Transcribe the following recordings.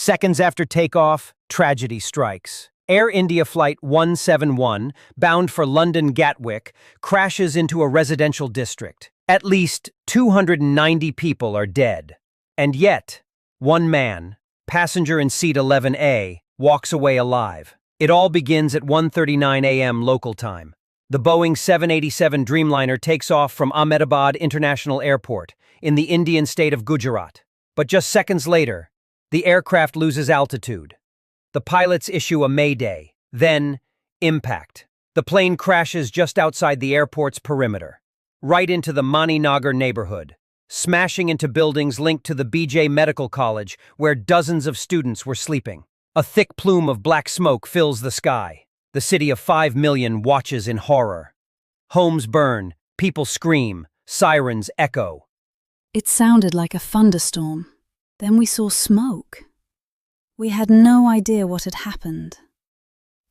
Seconds after takeoff, tragedy strikes. Air India Flight 171, bound for London Gatwick, crashes into a residential district. At least 290 people are dead. And yet, one man, passenger in seat 11A, walks away alive. It all begins at 1:39 a.m. local time. The Boeing 787 Dreamliner takes off from Ahmedabad International Airport in the Indian state of Gujarat. But just seconds later, the aircraft loses altitude. The pilots issue a mayday, then impact. The plane crashes just outside the airport's perimeter, right into the Maninagar neighborhood, smashing into buildings linked to the BJ Medical College where dozens of students were sleeping. A thick plume of black smoke fills the sky. The city of 5 million watches in horror. Homes burn, people scream, sirens echo. It sounded like a thunderstorm. Then we saw smoke. We had no idea what had happened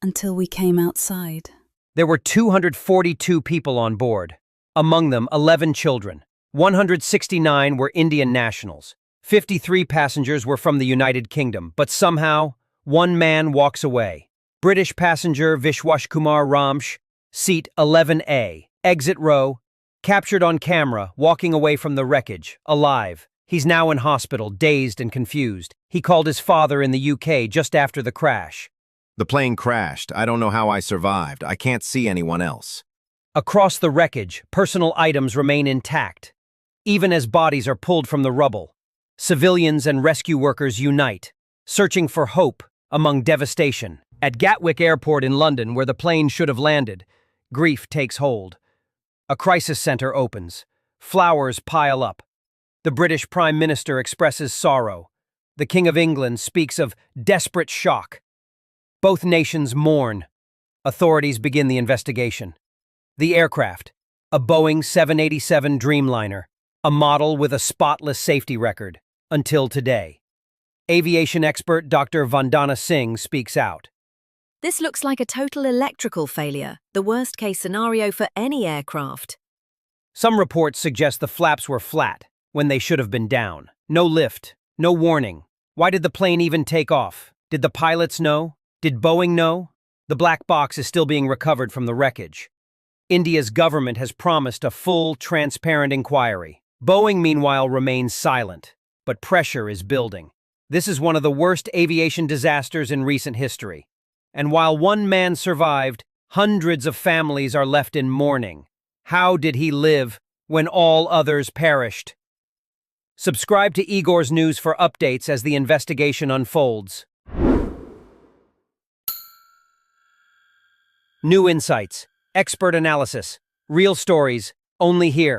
until we came outside. There were 242 people on board, among them 11 children. 169 were Indian nationals. 53 passengers were from the United Kingdom, but somehow, one man walks away. British passenger Vishwashkumar Ramsh, seat 11A, exit row, captured on camera, walking away from the wreckage, alive. He's now in hospital, dazed and confused. He called his father in the UK just after the crash. The plane crashed. I don't know how I survived. I can't see anyone else. Across the wreckage, personal items remain intact, even as bodies are pulled from the rubble. Civilians and rescue workers unite, searching for hope among devastation. At Gatwick Airport in London, where the plane should have landed, grief takes hold. A crisis center opens. Flowers pile up. The British Prime Minister expresses sorrow. The King of England speaks of desperate shock. Both nations mourn. Authorities begin the investigation. The aircraft, a Boeing 787 Dreamliner, a model with a spotless safety record, until today. Aviation expert Dr. Vandana Singh speaks out. This looks like a total electrical failure, the worst-case scenario for any aircraft. Some reports suggest the flaps were flat, when they should have been down. No lift, no warning. Why did the plane even take off? Did the pilots know? Did Boeing know? The black box is still being recovered from the wreckage. India's government has promised a full, transparent inquiry. Boeing, meanwhile, remains silent, but pressure is building. This is one of the worst aviation disasters in recent history. And while one man survived, hundreds of families are left in mourning. How did he live when all others perished? Subscribe to IGOR'S News for updates as the investigation unfolds. New insights, expert analysis, real stories, only here.